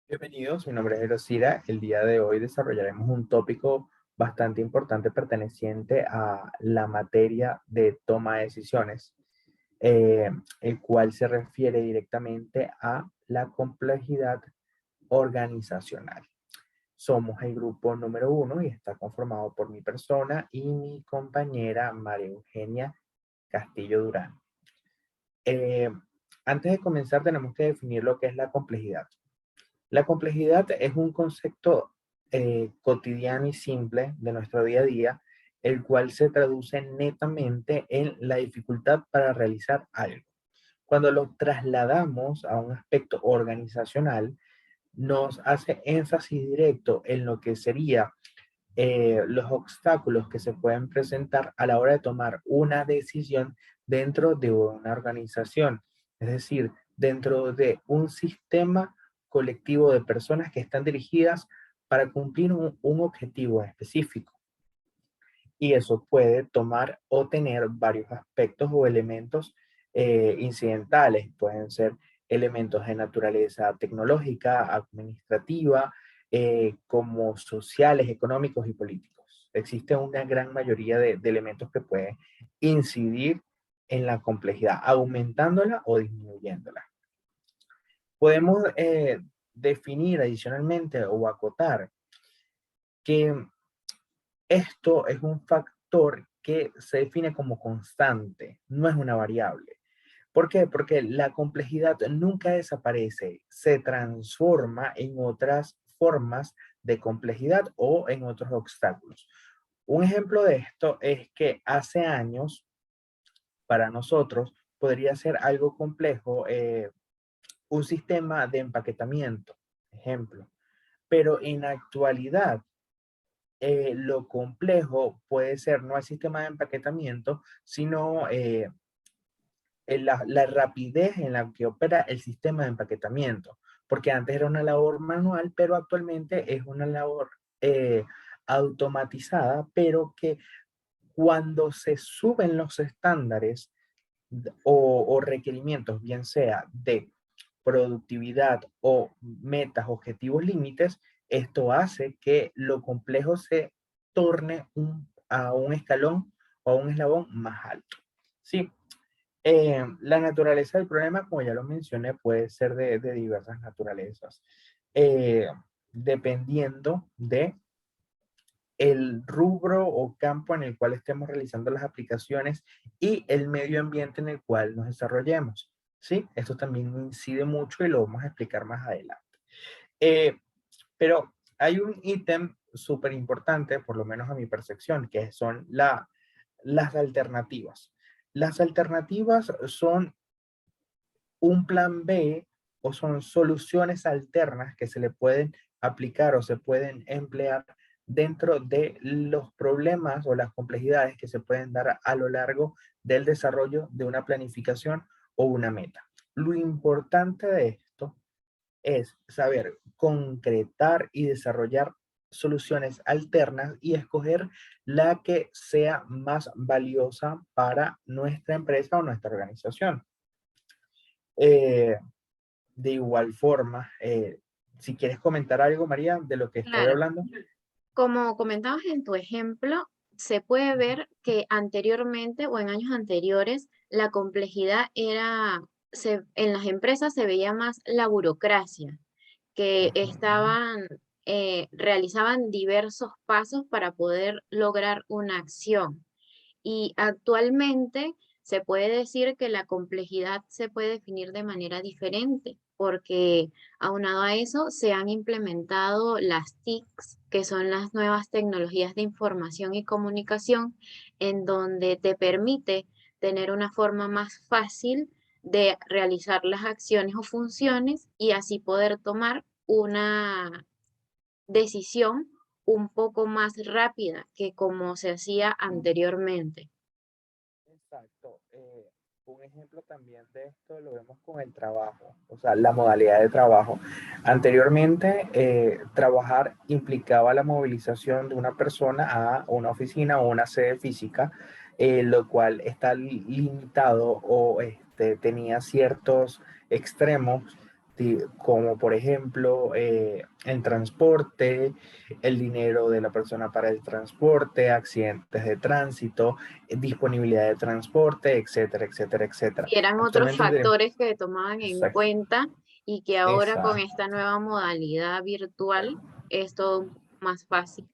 Bienvenidos, mi nombre es Erosira. El día de hoy desarrollaremos un tópico bastante importante perteneciente a la materia de toma de decisiones, eh, el cual se refiere directamente a la complejidad organizacional. Somos el grupo número uno y está conformado por mi persona y mi compañera María Eugenia Castillo Durán. Eh, Antes de comenzar tenemos que definir lo que es la complejidad. La complejidad es un concepto cotidiano y simple de nuestro día a día, el cual se traduce netamente en la dificultad para realizar algo. Cuando lo trasladamos a un aspecto organizacional, nos hace énfasis directo en lo que sería los obstáculos que se pueden presentar a la hora de tomar una decisión dentro de una organización, es decir, dentro de un sistema colectivo de personas que están dirigidas para cumplir un objetivo específico. Y eso puede tomar o tener varios aspectos o elementos incidentales. Pueden ser elementos de naturaleza tecnológica, administrativa, como sociales, económicos y políticos. Existe una gran mayoría de elementos que pueden incidir en la complejidad, aumentándola o disminuyéndola. Podemos definir adicionalmente o acotar que esto es un factor que se define como constante, no es una variable. ¿Por qué? Porque la complejidad nunca desaparece, se transforma en otras formas de complejidad o en otros obstáculos. Un ejemplo de esto es que hace años, para nosotros, podría ser algo complejo un sistema de empaquetamiento, ejemplo. Pero en la actualidad, lo complejo puede ser no el sistema de empaquetamiento, sino la rapidez en la que opera el sistema de empaquetamiento, porque antes era una labor manual, pero actualmente es una labor automatizada, pero que cuando se suben los estándares o requerimientos, bien sea de productividad o metas, objetivos, límites, esto hace que lo complejo se torne a un escalón o a un eslabón más alto. Sí, la naturaleza del problema, como ya lo mencioné, puede ser de diversas naturalezas, eh, dependiendo de el rubro o campo en el cual estemos realizando las aplicaciones y el medio ambiente en el cual nos desarrollemos. ¿Sí? Esto también incide mucho y lo vamos a explicar más adelante. Eh, pero hay un ítem súper importante, por lo menos a mi percepción, que son las alternativas. Las alternativas son un plan B o son soluciones alternas que se le pueden aplicar o se pueden emplear dentro de los problemas o las complejidades que se pueden dar a lo largo del desarrollo de una planificación o una meta. Lo importante de esto es saber concretar y desarrollar soluciones alternas y escoger la que sea más valiosa para nuestra empresa o nuestra organización. Eh, de igual forma, si quieres comentar algo, María, de lo que estoy Claro, hablando. como comentabas en tu ejemplo, se puede Ujú, ver que anteriormente o en años anteriores la complejidad en las empresas se veía más la burocracia, que ujú, realizaban diversos pasos para poder lograr una acción. Y actualmente se puede decir que la complejidad se puede definir de manera diferente, porque aunado a eso se han implementado las TICs, que son las nuevas tecnologías de información y comunicación, en donde te permite tener una forma más fácil de realizar las acciones o funciones y así poder tomar una decisión un poco más rápida que como se hacía anteriormente. exacto. Un ejemplo también de esto lo vemos con el trabajo, o sea, la modalidad de trabajo. Anteriormente, trabajar implicaba la movilización de una persona a una oficina o una sede física, lo cual está limitado o tenía ciertos extremos como por ejemplo el transporte, el dinero de la persona para el transporte, accidentes de tránsito, disponibilidad de transporte, etcétera, etcétera, etcétera. Y eran otros Actualmente tenemos... factores que tomaban en Exacto. cuenta y que ahora con Exacto. esta nueva modalidad virtual es todo un poco más fácil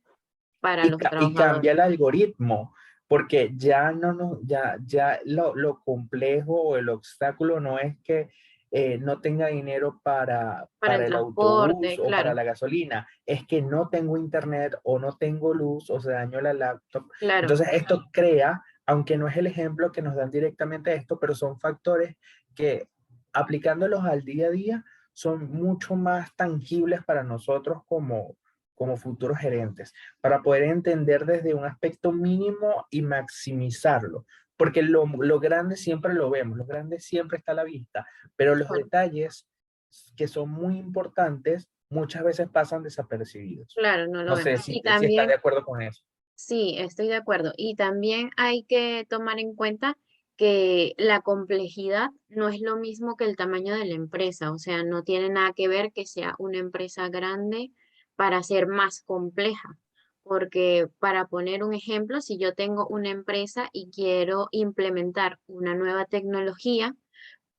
para los Y trabajadores. cambia el algoritmo, porque ya no, ya lo complejo o el obstáculo no es que no tenga dinero Para el para el transporte, autobús o para claro, la gasolina, es que no tengo internet o no tengo luz o se dañó la laptop. claro, Entonces esto crea, aunque no es el ejemplo que nos dan directamente esto, pero son factores que aplicándolos al día a día son mucho más tangibles para nosotros como futuros gerentes para poder entender desde un aspecto mínimo y maximizarlo. Porque lo grande siempre lo vemos, lo grande siempre está a la vista, pero los bueno, detalles que son muy importantes muchas veces pasan desapercibidos. claro, no lo No sé vemos. Y si estás también, de acuerdo con eso. sí, estoy de acuerdo. Y también hay que tomar en cuenta que la complejidad no es lo mismo que el tamaño de la empresa. O sea, no tiene nada que ver que sea una empresa grande para ser más compleja. Porque para poner un ejemplo, si yo tengo una empresa y quiero implementar una nueva tecnología,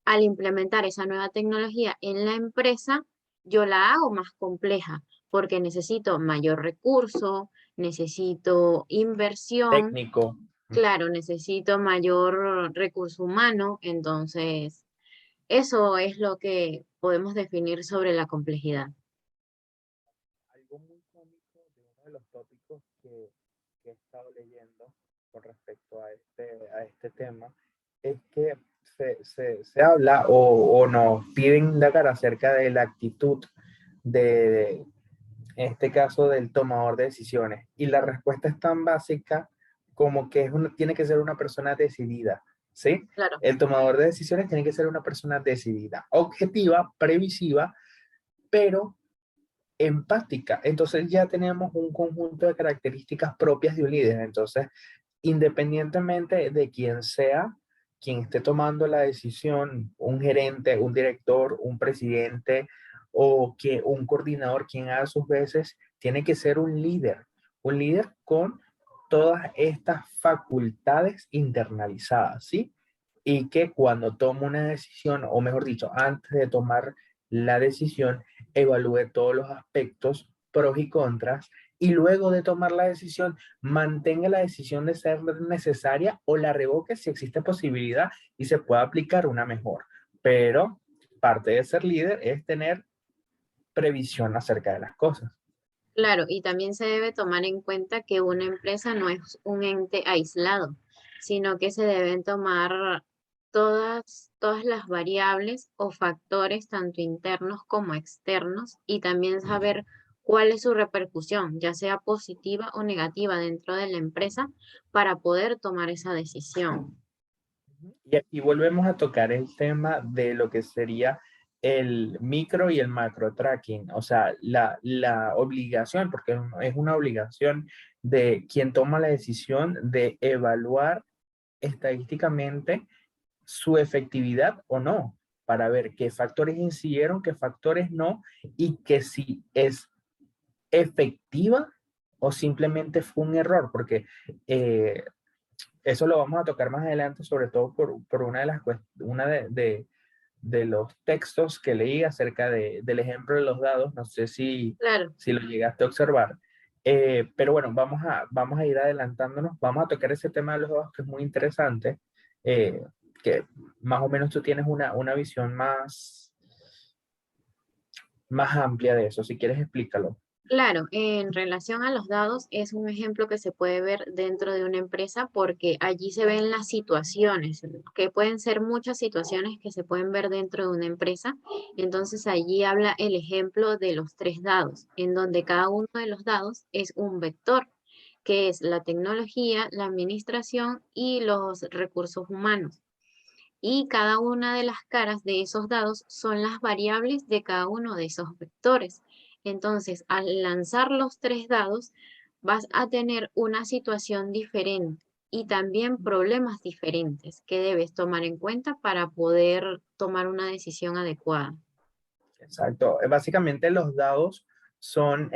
al implementar esa nueva tecnología en la empresa, yo la hago más compleja porque necesito mayor recurso, necesito inversión, Técnico. claro, necesito mayor recurso humano, entonces eso es lo que podemos definir sobre la complejidad. Algo muy cómico de uno de los tópicos que he estado leyendo con respecto a este tema es que se habla o nos piden indagar acerca de la actitud de, en este caso, del tomador de decisiones. Y la respuesta es tan básica como que tiene que ser una persona decidida, ¿sí? Claro, El tomador de decisiones tiene que ser una persona decidida, objetiva, previsiva, pero empática. Entonces ya tenemos un conjunto de características propias de un líder. Entonces, independientemente de quién sea, quien esté tomando la decisión, un gerente, un director, un presidente o que un coordinador, quien haga sus veces, tiene que ser un líder con todas estas facultades internalizadas, ¿sí? Y que cuando toma una decisión, o mejor dicho, antes de tomar la decisión, evalúe todos los aspectos, pros y contras, y luego de tomar la decisión, mantenga la decisión de ser necesaria o la revoque si existe posibilidad y se pueda aplicar una mejor. Pero parte de ser líder es tener previsión acerca de las cosas. claro, y también se debe tomar en cuenta que una empresa no es un ente aislado, sino que se deben tomar todas las variables o factores, tanto internos como externos, y también saber cuál es su repercusión, ya sea positiva o negativa dentro de la empresa, para poder tomar esa decisión. Y aquí volvemos a tocar el tema de lo que sería el micro y el macro tracking, o sea, la obligación, porque es una obligación de quien toma la decisión de evaluar estadísticamente su efectividad o no, para ver qué factores incidieron, qué factores no, y que si es efectiva o simplemente fue un error, porque eso lo vamos a tocar más adelante, sobre todo por una de las una de los textos que leí acerca del ejemplo de los dados. No sé Claro. si lo llegaste a observar. Pero bueno, vamos a ir adelantándonos. Vamos a tocar ese tema de los dados que es muy interesante, eh, que más o menos tú tienes una visión más amplia de eso. Si quieres, explícalo. Claro, en relación a los dados, es un ejemplo que se puede ver dentro de una empresa porque allí se ven las situaciones, que pueden ser muchas situaciones que se pueden ver dentro de una empresa. Entonces allí habla el ejemplo de los tres dados, en donde cada uno de los dados es un vector, que es la tecnología, la administración y los recursos humanos. Y cada una de las caras de esos dados son las variables de cada uno de esos vectores. Entonces, al lanzar los tres dados, vas a tener una situación diferente y también problemas diferentes que debes tomar en cuenta para poder tomar una decisión adecuada. Exacto. Básicamente los dados son,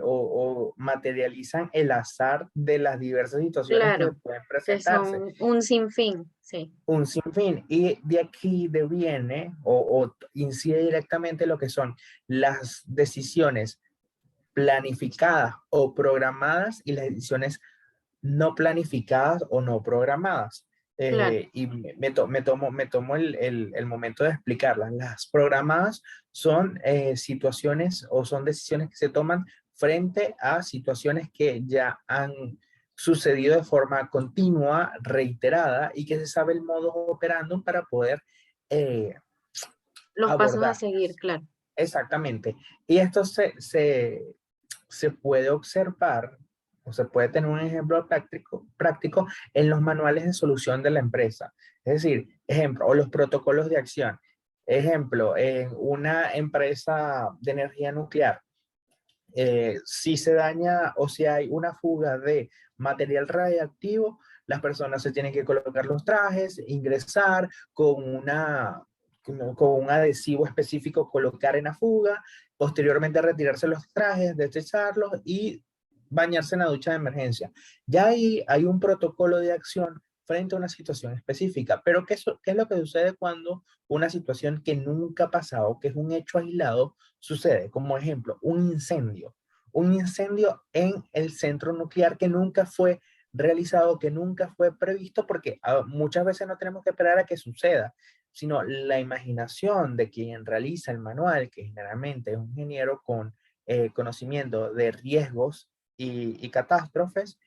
o materializan el azar de las diversas situaciones que Claro, pueden que presentarse. son un sinfín, sí, Un sinfín. Y de aquí deviene o incide directamente lo que son las decisiones planificadas o programadas y las decisiones no planificadas o no programadas. claro. Y me tomo el momento de explicarlas. Las programadas son situaciones o son decisiones que se toman frente a situaciones que ya han sucedido de forma continua, reiterada y que se sabe el modo operando para poder eh, Los pasos a seguir, abordarlas. claro. Exactamente. Y esto se puede observar o se puede tener un ejemplo práctico en los manuales de solución de la empresa. Es decir, ejemplo, o los protocolos de acción. Ejemplo, en una empresa de energía nuclear, si se daña o si hay una fuga de material radiactivo, las personas se tienen que colocar los trajes, ingresar con un adhesivo específico, colocar en la fuga, posteriormente retirarse los trajes, desecharlos y bañarse en la ducha de emergencia. Ya ahí hay un protocolo de acción frente a una situación específica. Pero ¿qué es lo que sucede cuando una situación que nunca ha pasado, que es un hecho aislado, sucede? Como ejemplo, un incendio en el centro nuclear que nunca fue realizado, que nunca fue previsto, porque muchas veces no tenemos que esperar a que suceda, sino la imaginación de quien realiza el manual, que generalmente es un ingeniero con conocimiento de riesgos y catástrofes,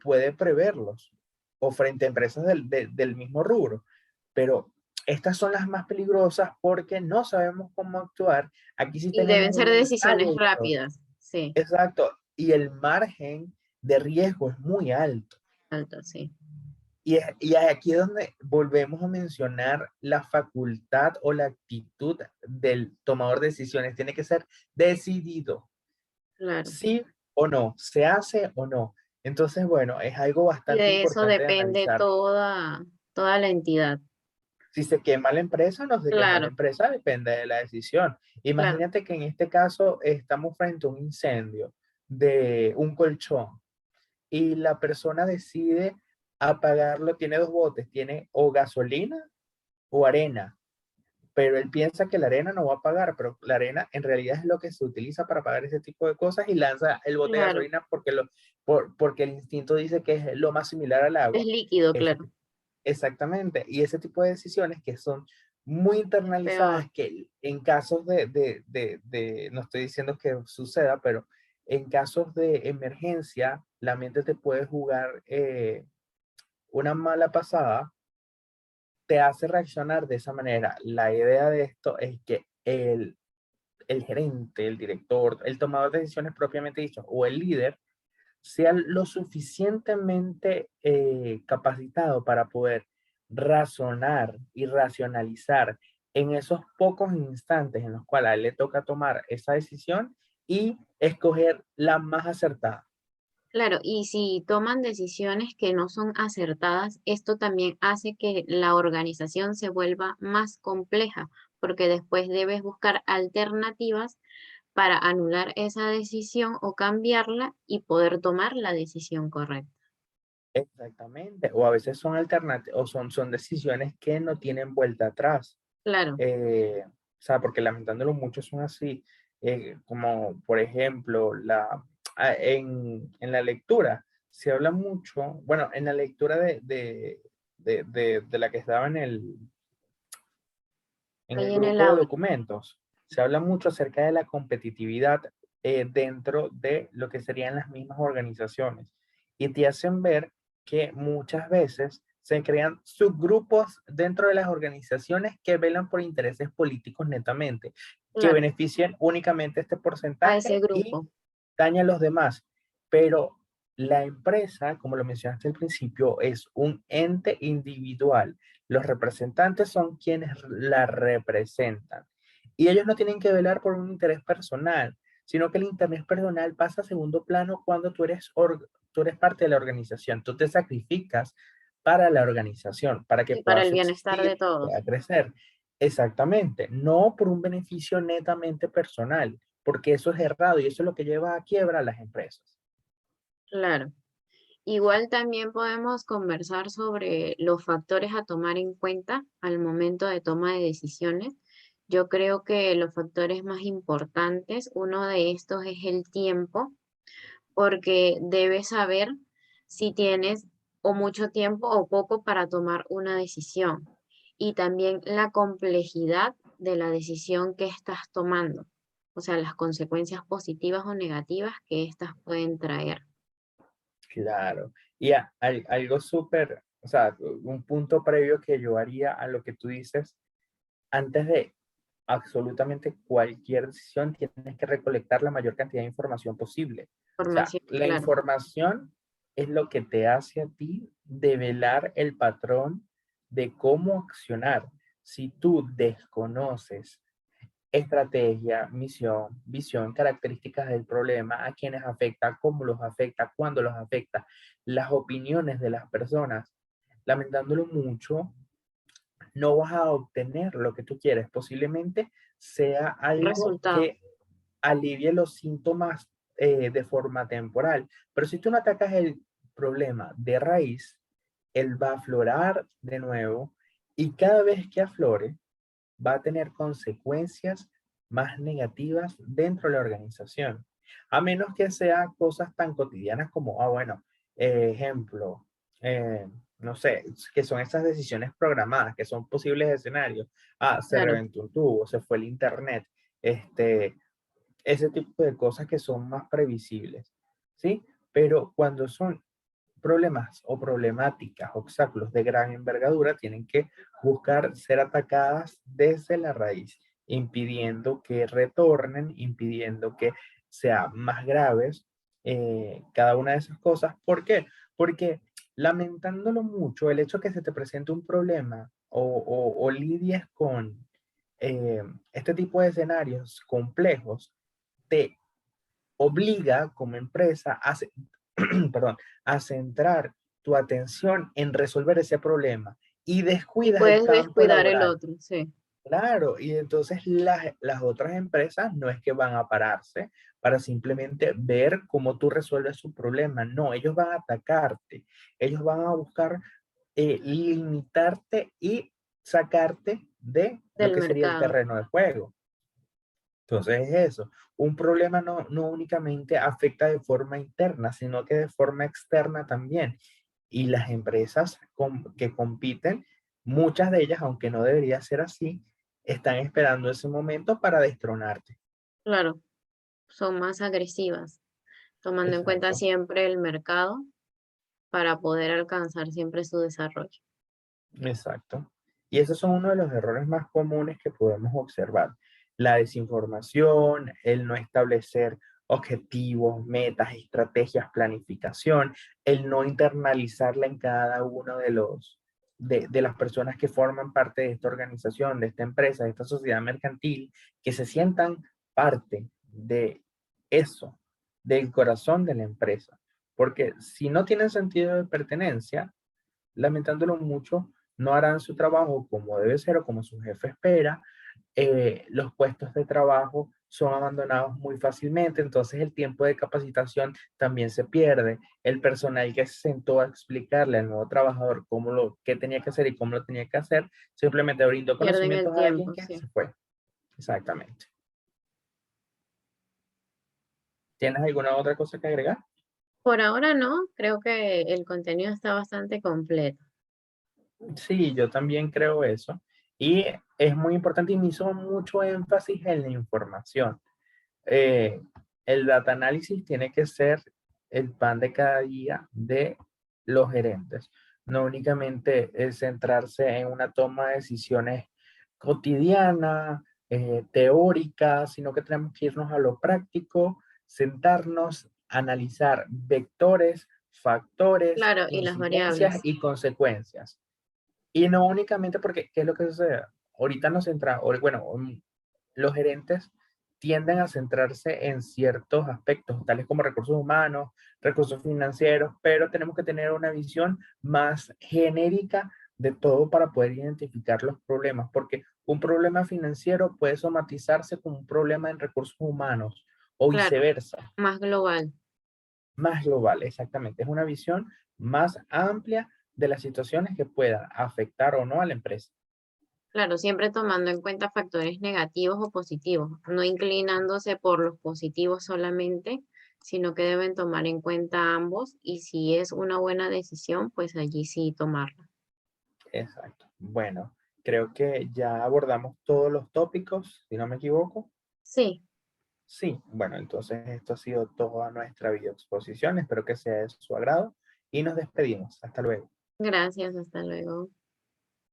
puede preverlos, o frente a empresas del mismo rubro. Pero estas son las más peligrosas porque no sabemos cómo actuar. Aquí sí Y tenemos deben ser un decisiones ensayo. rápidas, sí, Exacto. Y el margen de riesgo es muy alto. alto, sí. Y aquí es donde volvemos a mencionar la facultad o la actitud del tomador de decisiones. Tiene que ser decidido, Claro. sí o no, se hace o no. Entonces, bueno, es algo Y bastante de eso importante de depende analizar. toda la entidad. Si se quema la empresa o no se quema la Claro, empresa, depende de la decisión. claro. Imagínate que en este caso estamos frente a un incendio de un colchón y la persona decide apagarlo, tiene dos botes, tiene o gasolina o arena, pero él piensa que la arena no va a apagar, pero la arena en realidad es lo que se utiliza para apagar ese tipo de cosas y lanza el bote de Claro, gasolina porque el instinto dice que es lo más similar al es agua. líquido, Ese claro. Exactamente, y ese tipo de decisiones que son muy Es peor. internalizadas, que en casos no estoy diciendo que suceda, pero en casos de emergencia, la mente te puede jugar una mala pasada, te hace reaccionar de esa manera. La idea de esto es que el gerente, el director, el tomador de decisiones propiamente dicho, o el líder, sea lo suficientemente capacitado para poder razonar y racionalizar en esos pocos instantes en los cuales a él le toca tomar esa decisión y escoger la más acertada. Claro, y si toman decisiones que no son acertadas, esto también hace que la organización se vuelva más compleja, porque después debes buscar alternativas para anular esa decisión o cambiarla y poder tomar la decisión correcta. Exactamente. O a veces son alternativas o son decisiones que no tienen vuelta atrás. Claro, O sea, porque lamentándolo mucho son así, como por ejemplo, en la lectura se habla mucho, bueno, en la lectura de la que estaba en el ahí en el grupo de aula. documentos, se habla mucho acerca de la competitividad dentro de lo que serían las mismas organizaciones y te hacen ver que muchas veces se crean subgrupos dentro de las organizaciones que velan por intereses políticos netamente, que Claro, benefician únicamente este a ese porcentaje y grupo. dañan a los demás. Pero la empresa, como lo mencionaste al principio, es un ente individual. Los representantes son quienes la representan. Y ellos no tienen que velar por un interés personal, sino que el interés personal pasa a segundo plano cuando tú eres parte de la organización. Tú te sacrificas para la organización, para que Y para pueda el bienestar de subsistir, todos. pueda crecer. Exactamente, no por un beneficio netamente personal, porque eso es errado y eso es lo que lleva a quiebra a las empresas. Claro. Igual también podemos conversar sobre los factores a tomar en cuenta al momento de toma de decisiones. Yo creo que los factores más importantes, uno de estos es el tiempo, porque debes saber si tienes o mucho tiempo o poco para tomar una decisión. Y también la complejidad de la decisión que estás tomando, o sea, las consecuencias positivas o negativas que éstas pueden traer. Claro. Y algo súper, o sea, un punto previo que yo haría a lo que tú dices, antes de absolutamente cualquier decisión, tienes que recolectar la mayor cantidad de información posible. O sea, Formación, la claro, información es lo que te hace a ti develar el patrón de cómo accionar. Si tú desconoces estrategia, misión, visión, características del problema, a quienes afecta, cómo los afecta, cuándo los afecta, las opiniones de las personas, lamentándolo mucho, no vas a obtener lo que tú quieres. Posiblemente sea algo resultado. que alivie los síntomas de forma temporal, pero si tú no atacas el problema de raíz, él va a aflorar de nuevo y cada vez que aflore, va a tener consecuencias más negativas dentro de la organización. A menos que sea cosas tan cotidianas como, bueno, ejemplo, no sé, que son esas decisiones programadas, que son posibles escenarios. Se Claro, reventó un tubo, se fue el internet, este, ese tipo de cosas que son más previsibles, ¿sí? Pero cuando son problemas o problemáticas, obstáculos de gran envergadura, tienen que buscar ser atacadas desde la raíz, impidiendo que retornen, impidiendo que sean más graves cada una de esas cosas. ¿Por qué? Porque lamentándolo mucho, el hecho que se te presente un problema o lidies con este tipo de escenarios complejos, te obliga como empresa a, perdón, a centrar tu atención en resolver ese problema y y descuidas el puedes campo descuidar el laboral. otro, sí, Claro, y entonces las otras empresas no es que van a pararse para simplemente ver cómo tú resuelves su problema, no, ellos van a atacarte, ellos van a buscar limitarte y sacarte de lo del que sería el mercado. terreno de juego. Entonces es eso. Un problema no únicamente afecta de forma interna, sino que de forma externa también. Y las empresas que compiten, muchas de ellas, aunque no debería ser así, están esperando ese momento para destronarte. Claro, son más agresivas, tomando en cuenta Exacto, siempre el mercado para poder alcanzar siempre su desarrollo. exacto. Y esos son uno de los errores más comunes que podemos observar. La desinformación, el no establecer objetivos, metas, estrategias, planificación, el no internalizarla en cada uno de las personas que forman parte de esta organización, de esta empresa, de esta sociedad mercantil, que se sientan parte de eso, del corazón de la empresa. Porque si no tienen sentido de pertenencia, lamentándolo mucho, no harán su trabajo como debe ser o como su jefe espera. Los puestos de trabajo son abandonados muy fácilmente, entonces el tiempo de capacitación también se pierde. El personal que se sentó a explicarle al nuevo trabajador qué tenía que hacer y cómo lo tenía que hacer, simplemente brindó Pierden el conocimientos a alguien tiempo, que sí. se fue. Exactamente. ¿Tienes alguna otra cosa que agregar? Por ahora no, creo que el contenido está bastante completo. Sí, yo también creo eso. Y es muy importante y me hizo mucho énfasis en la información. eh, el data análisis tiene que ser el pan de cada día de los gerentes. No únicamente es centrarse en una toma de decisiones cotidiana, teórica, sino que tenemos que irnos a lo práctico, sentarnos, analizar vectores, factores, Claro, y las incidencias variables. y consecuencias. Y no únicamente porque, ¿qué es lo que sucede? Ahorita nos centramos, bueno, los gerentes tienden a centrarse en ciertos aspectos, tales como recursos humanos, recursos financieros, pero tenemos que tener una visión más genérica de todo para poder identificar los problemas, porque Un problema financiero puede somatizarse como un problema en recursos humanos o Claro, viceversa, más global. más global, exactamente. Es una visión más amplia de las situaciones que puedan afectar o no a la empresa. Claro, siempre tomando en cuenta factores negativos o positivos, no inclinándose por los positivos solamente, sino que deben tomar en cuenta ambos y si es una buena decisión, pues allí sí tomarla. Exacto. Bueno, creo que ya abordamos todos los tópicos, si no me equivoco. Sí, Sí, bueno, entonces esto ha sido toda nuestra videoexposición. Espero que sea de su agrado y nos despedimos. Hasta luego. gracias, hasta luego.